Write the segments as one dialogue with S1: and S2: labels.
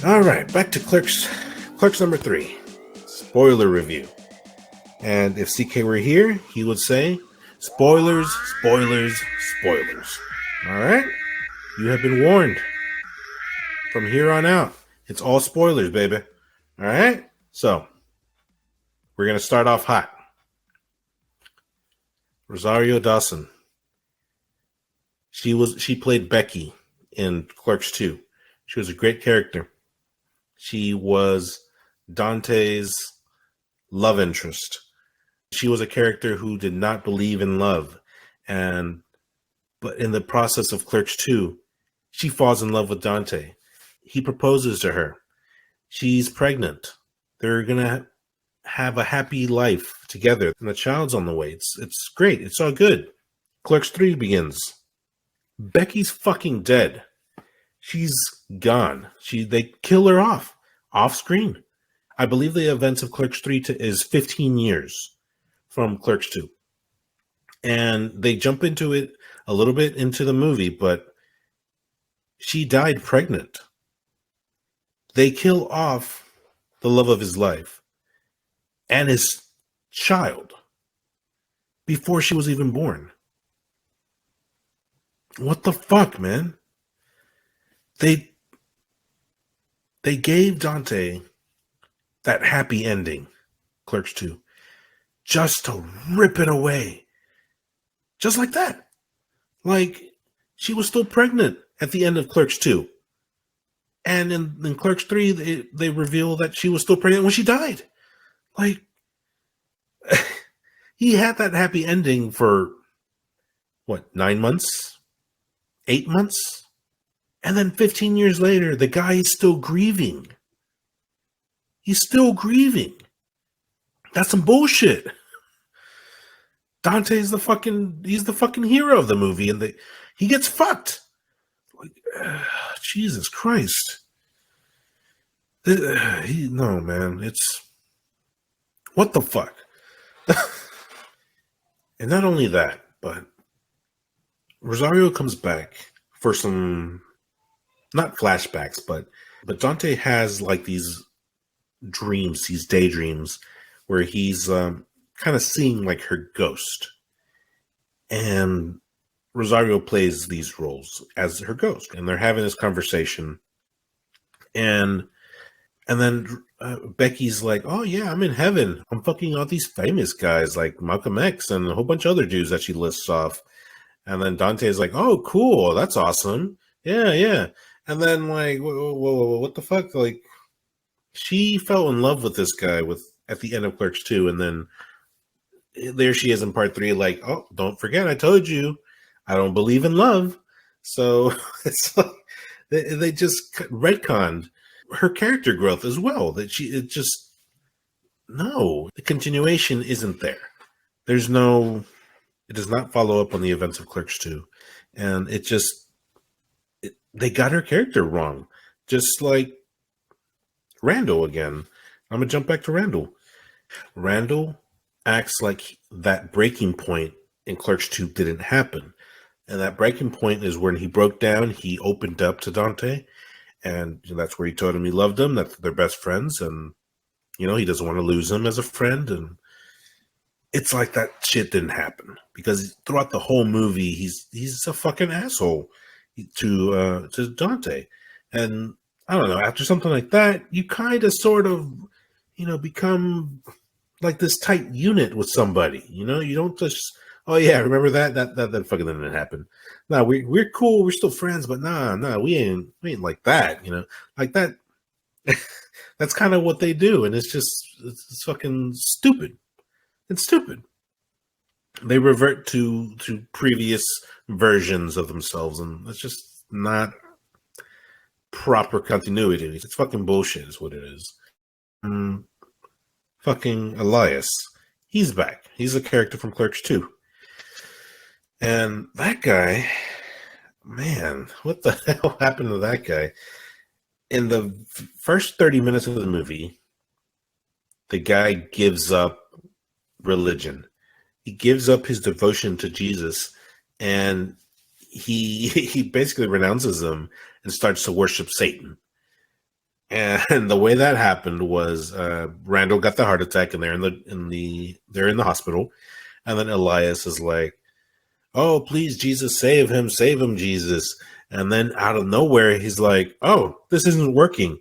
S1: All right, back to Clerks. Clerks number 3. Spoiler review. And if CK were here, he would say, spoilers, spoilers, spoilers. All right? You have been warned. From here on out, it's all spoilers, baby. All right? So, we're going to start off hot. Rosario Dawson. She played Becky in Clerks 2. She was a great character. She was Dante's love interest. She was a character who did not believe in love. But in the process of Clerks 2, she falls in love with Dante. He proposes to her. She's pregnant. They're going to have a happy life together. And the child's on the way. It's great. It's all good. Clerks 3 begins. Becky's fucking dead. She's gone. They kill her off screen. I believe the events of Clerks 3 is 15 years from Clerks 2. And they jump into it a little bit into the movie, but she died pregnant. They kill off the love of his life and his child before she was even born. What the fuck, man? They gave Dante that happy ending, Clerks 2, just to rip it away. Just like that. Like, she was still pregnant at the end of Clerks 2. And in Clerks 3, they reveal that she was still pregnant when she died. Like, he had that happy ending for, 9 months? 8 months? And then 15 years later, the guy is still grieving. He's still grieving. That's some bullshit. Dante's he's the fucking hero of the movie, and he gets fucked. Like, Jesus Christ. No, man, it's, what the fuck? And not only that, but Rosario comes back for some, not flashbacks, but Dante has like these dreams, these daydreams, where he's kind of seeing like her ghost. And Rosario plays these roles as her ghost. And they're having this conversation. And then Becky's like, oh yeah, I'm in heaven. I'm fucking all these famous guys like Malcolm X and a whole bunch of other dudes that she lists off. And then Dante's like, oh, cool. That's awesome. Yeah. And then like, whoa, what the fuck? Like, she fell in love with this guy at the end of Clerks 2. And then there she is in part 3, like, oh, don't forget, I told you, I don't believe in love. So it's like, they just retconned her character growth as well. The continuation isn't there. It does not follow up on the events of Clerks 2. And they got her character wrong. Just like Randall again. I'm going to jump back to Randall. Randall acts like that breaking point in Clerks 2 didn't happen. And that breaking point is when he broke down, he opened up to Dante. And that's where he told him he loved him, that they're best friends. And, he doesn't want to lose him as a friend. And it's like that shit didn't happen. Because throughout the whole movie, he's a fucking asshole to Dante. And I don't know, after something like that, you kind of sort of, become like this tight unit with somebody. You don't just, oh yeah, remember that fucking thing didn't happen. No, we're cool, we're still friends, but nah, we ain't like that, like that. That's kind of what they do, and it's fucking stupid. It's stupid. They revert to previous versions of themselves, and it's just not proper continuity. It's fucking bullshit is what it is. Fucking Elias. He's back. He's a character from Clerks 2. And that guy, man, what the hell happened to that guy? In the first 30 minutes of the movie, the guy gives up religion. He gives up his devotion to Jesus, and he basically renounces him and starts to worship Satan. And the way that happened was Randall got the heart attack, and they're in the hospital, and then Elias is like, "Oh, please, Jesus, save him, Jesus!" And then out of nowhere, he's like, "Oh, this isn't working.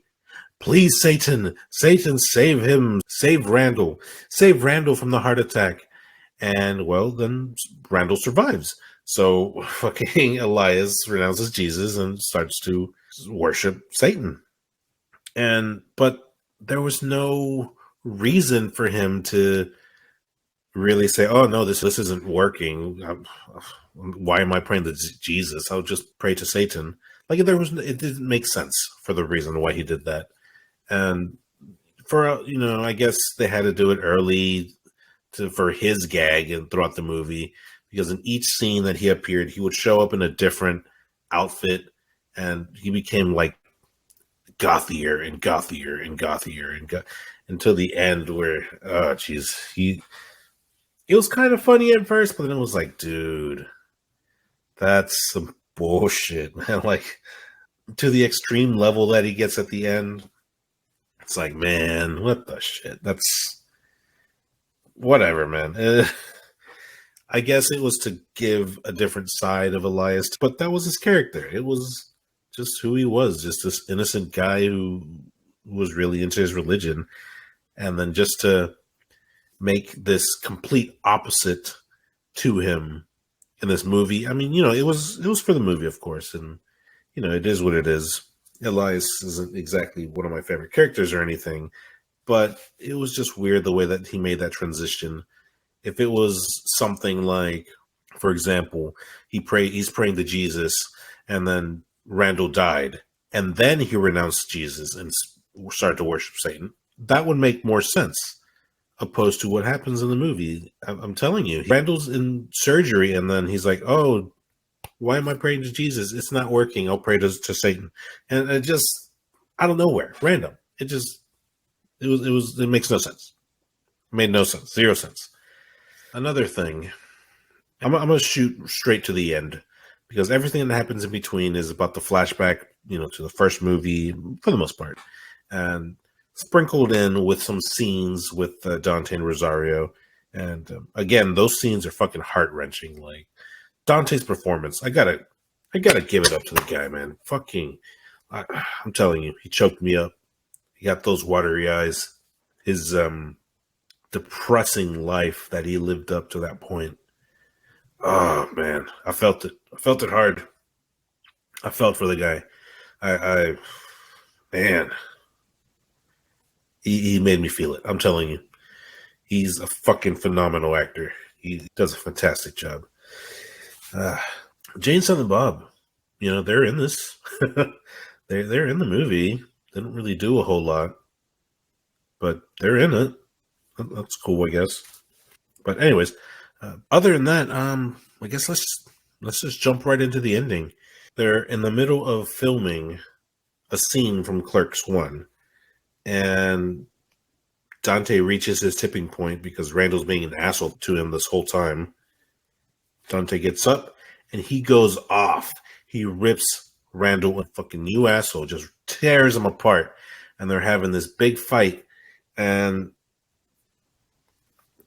S1: Please, Satan, Satan, save him, save Randall from the heart attack." And well, then Randall survives. So fucking Elias renounces Jesus and starts to worship Satan. But there was no reason for him to really say, "Oh no, this isn't working. Why am I praying to Jesus? I'll just pray to Satan." Like it didn't make sense for the reason why he did that. And for I guess they had to do it early for his gag and throughout the movie, because in each scene that he appeared, he would show up in a different outfit, and he became like gothier and gothier and gothier until the end where it was kind of funny at first, but then it was like, dude, that's some bullshit, man. Like, to the extreme level that he gets at the end, it's like, man, what the shit? That's whatever, man. I guess it was to give a different side of Elias, but that was his character. It was just who he was, just this innocent guy who was really into his religion. And then just to make this complete opposite to him in this movie. I mean, it was for the movie, of course, and it is what it is. Elias isn't exactly one of my favorite characters or anything, but it was just weird the way that he made that transition. If it was something like, for example, he's praying to Jesus, and then Randall died, and then he renounced Jesus and started to worship Satan, that would make more sense, opposed to what happens in the movie. I'm telling you, Randall's in surgery, and then he's like, "Oh, why am I praying to Jesus? It's not working. I'll pray to Satan." And it just, out of nowhere, random. It makes no sense. It made no sense. Zero sense. Another thing, I'm going to shoot straight to the end, because everything that happens in between is about the flashback, to the first movie for the most part, and sprinkled in with some scenes with Dante and Rosario. And again, those scenes are fucking heart wrenching. Like Dante's performance, I gotta give it up to the guy, man. Fucking, I'm telling you, he choked me up. He got those watery eyes. His depressing life that he lived up to that point. Oh man, I felt it. I felt it hard. I felt for the guy. Man, he made me feel it. I'm telling you, he's a fucking phenomenal actor. He does a fantastic job. Jane, Silent Bob, they're in this. they're in the movie. They don't really do a whole lot, but they're in it. That's cool, I guess. But anyways, other than that, I guess let's just jump right into the ending. They're in the middle of filming a scene from Clerks 1, and Dante reaches his tipping point because Randall's being an asshole to him this whole time. Dante gets up and he goes off. He rips Randall a fucking new asshole, just tears him apart, and they're having this big fight, and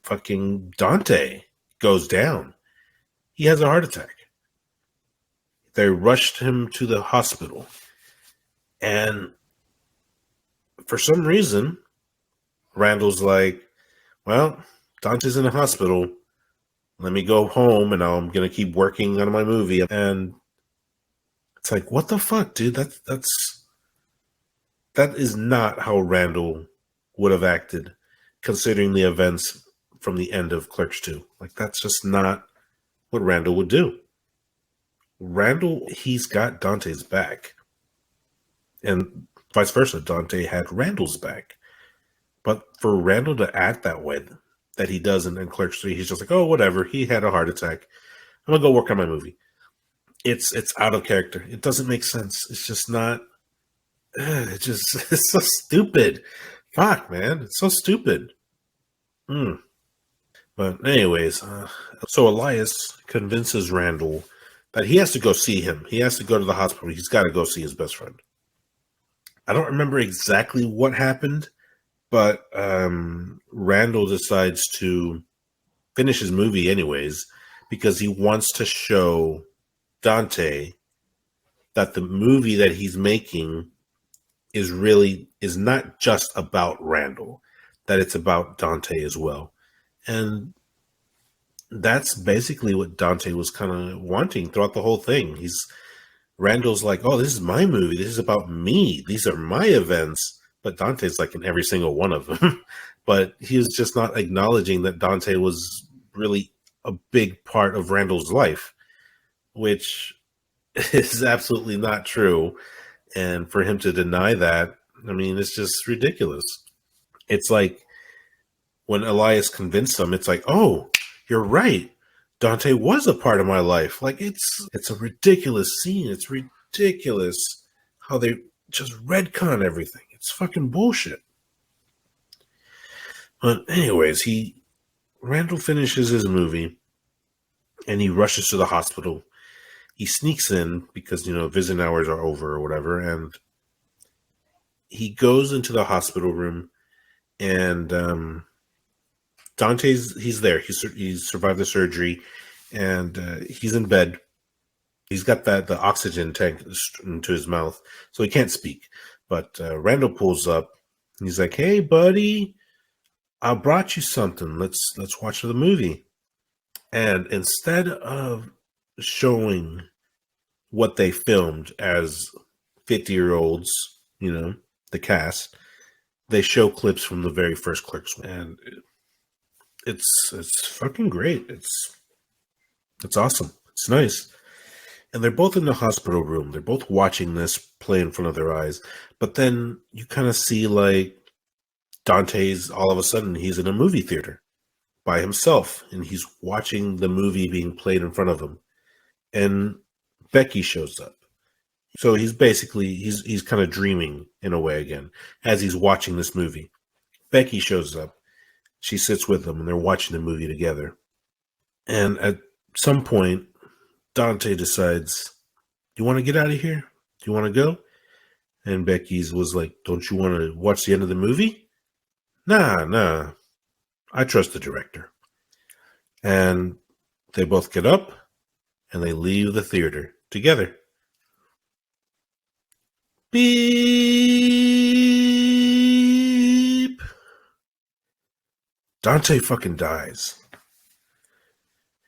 S1: fucking Dante goes down. He has a heart attack. They rushed him to the hospital, and for some reason, Randall's like, "Well, Dante's in the hospital. Let me go home, and I'm gonna keep working on my movie." And it's like, what the fuck, dude? That is not how Randall would have acted, considering the events from the end of Clerks 2. Like, that's just not what Randall would do. Randall, he's got Dante's back, and vice versa. Dante had Randall's back. But for Randall to act that way, that he does in Clerks 3, he's just like, "Oh, whatever. He had a heart attack. I'm gonna go work on my movie." It's out of character. It doesn't make sense. It's just not. It's so stupid. Fuck, man, it's so stupid. But anyways, so Elias convinces Randall that he has to go see him. He has to go to the hospital. He's got to go see his best friend. I don't remember exactly what happened, but Randall decides to finish his movie anyways because he wants to show Dante that the movie that he's making is not just about Randall, that it's about Dante as well. And that's basically what Dante was kind of wanting throughout the whole thing. Randall's like, oh, this is my movie. This is about me. These are my events. But Dante's like in every single one of them. But he was just not acknowledging that Dante was really a big part of Randall's life, which is absolutely not true. And for him to deny that, I mean, it's just ridiculous. It's like when Elias convinced him, it's like, oh, you're right. Dante was a part of my life. Like it's a ridiculous scene. It's ridiculous how they just retcon everything. It's fucking bullshit. But anyways, Randall finishes his movie and he rushes to the hospital. He sneaks in because, visiting hours are over or whatever, and he goes into the hospital room and he's there. He's survived the surgery, and he's in bed. He's got the oxygen tank into his mouth, so he can't speak. But Randall pulls up. And he's like, "Hey, buddy, I brought you something. Let's watch the movie." And instead of showing what they filmed as 50-year-olds, the cast, they show clips from the very first Clerks, and it's fucking great. It's awesome. It's nice. And they're both in the hospital room. They're both watching this play in front of their eyes. But then you kind of see like Dante's all of a sudden he's in a movie theater by himself and he's watching the movie being played in front of him. And Becky shows up. So he's basically he's kind of dreaming in a way again as he's watching this movie. Becky shows up. She sits with him and they're watching the movie together. And at some point, Dante decides, "You want to get out of here? Do you want to go?" And Becky's was like, "Don't you want to watch the end of the movie?" Nah. I trust the director. And they both get up and they leave the theater together. Beep. Dante fucking dies.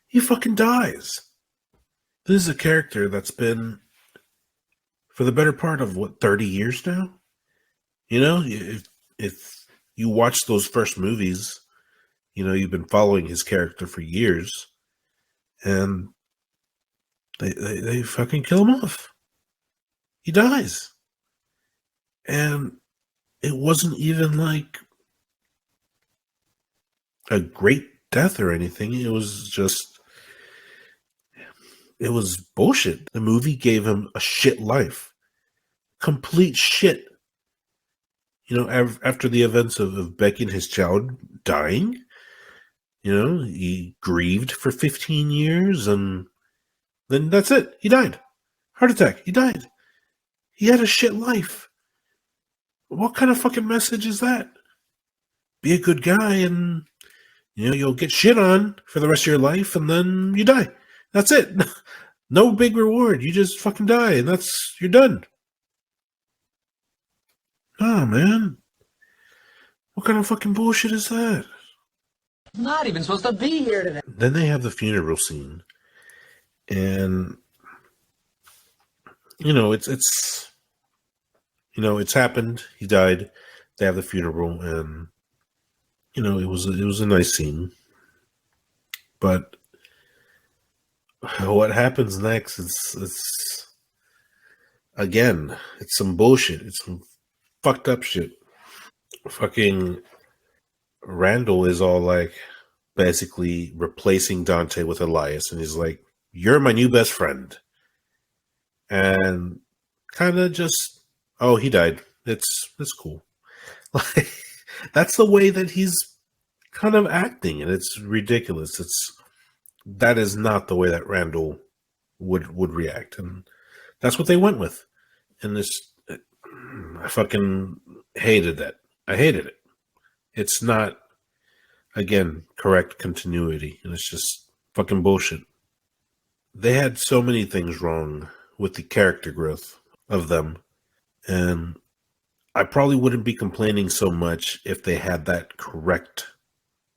S1: He fucking dies. This is a character that's been for the better part of 30 years now. If you watch those first movies, you've been following his character for years, and they fucking kill him off. He dies. And it wasn't even like a great death or anything. It was bullshit. The movie gave him a shit life. Complete shit. After the events of Becky and his child dying, he grieved for 15 years and then that's it. He died. Heart attack. He died. He had a shit life. What kind of fucking message is that? Be a good guy and, you'll get shit on for the rest of your life and then you die. That's it. No big reward. You just fucking die and you're done. Oh, man. What kind of fucking bullshit is that?
S2: I'm not even supposed to be here today.
S1: Then they have the funeral scene. And, it's happened. He died. They have the funeral and, it was a nice scene. But what happens next it's again, it's some bullshit. It's some fucked up shit. Fucking Randall is all like basically replacing Dante with Elias, and he's like, "You're my new best friend." And kind of just, "Oh, he died. It's cool." Like that's the way that he's kind of acting, and it's ridiculous. That is not the way that Randall would react, and that's what they went with. And I fucking hated that. I hated it. It's not, again, correct continuity. And it's just fucking bullshit. They had so many things wrong with the character growth of them. And I probably wouldn't be complaining so much if they had that correct.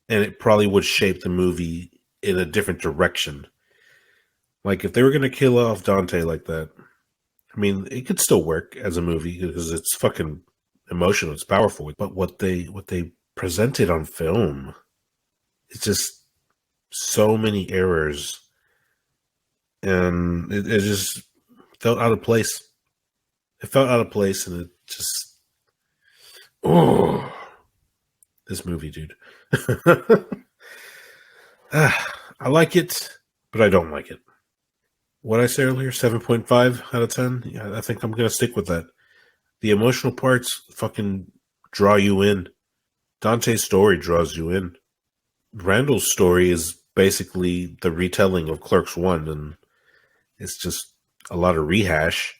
S1: And it probably would shape the movie in a different direction. Like if they were going to kill off Dante like that, I mean, it could still work as a movie because it's fucking emotional, it's powerful. But what they presented on film, it's just so many errors, and it just felt out of place. It felt out of place, and it just this movie, dude. I like it, but I don't like it. What I said earlier, 7.5 out of 10. Yeah, I think I'm gonna stick with that. The emotional parts fucking draw you in. Dante's story draws you in. Randall's story is basically the retelling of Clerks 1, and it's just a lot of rehash.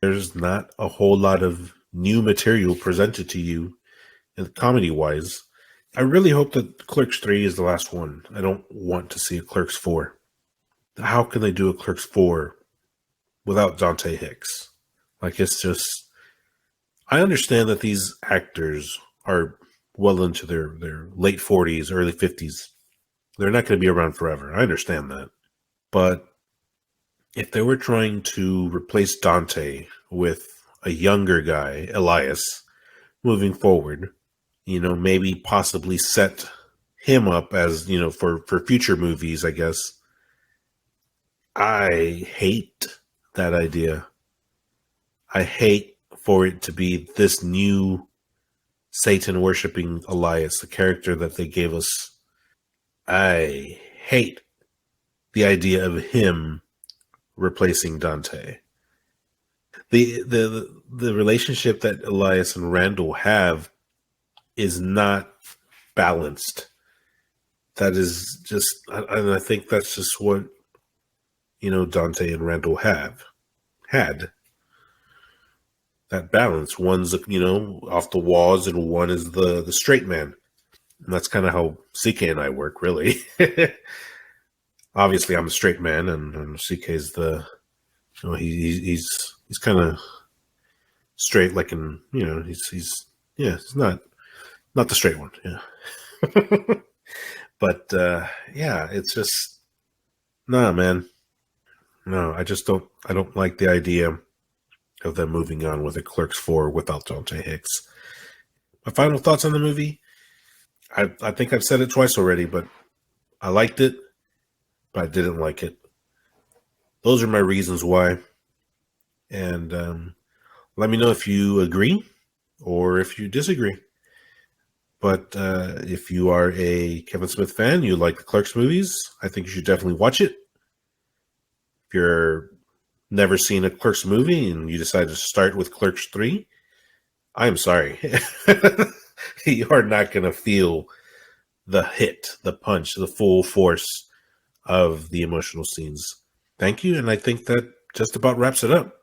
S1: There's not a whole lot of new material presented to you, comedy-wise. I really hope that Clerks 3 is the last one. I don't want to see a Clerks 4. How can they do a Clerks 4 without Dante Hicks? Like, it's just... I understand that these actors are well into their late 40s, early 50s. They're not going to be around forever. I understand that. But if they were trying to replace Dante with a younger guy, Elias, moving forward, maybe possibly set him up as, for future movies, I guess. I hate that idea. I hate for it to be this new Satan worshipping Elias, the character that they gave us. I hate the idea of him replacing Dante. The relationship that Elias and Randall have is not balanced. That is just, and I think that's just what Dante and Randall had that balance. One's off the walls, and one is the straight man. And that's kind of how CK and I work, really. Obviously, I'm a straight man, and CK is he's kind of straight, like he's not the straight one, yeah. But yeah, it's just man. No, I don't like the idea of them moving on with a Clerks 4 without Dante Hicks. My final thoughts on the movie. I think I've said it twice already, but I liked it, but I didn't like it. Those are my reasons why. And let me know if you agree or if you disagree. But if you are a Kevin Smith fan, you like the Clerks movies, I think you should definitely watch it. If you're never seen a Clerks movie and you decide to start with Clerks 3, I'm sorry. You are not going to feel the hit, the punch, the full force of the emotional scenes. Thank you, and I think that just about wraps it up.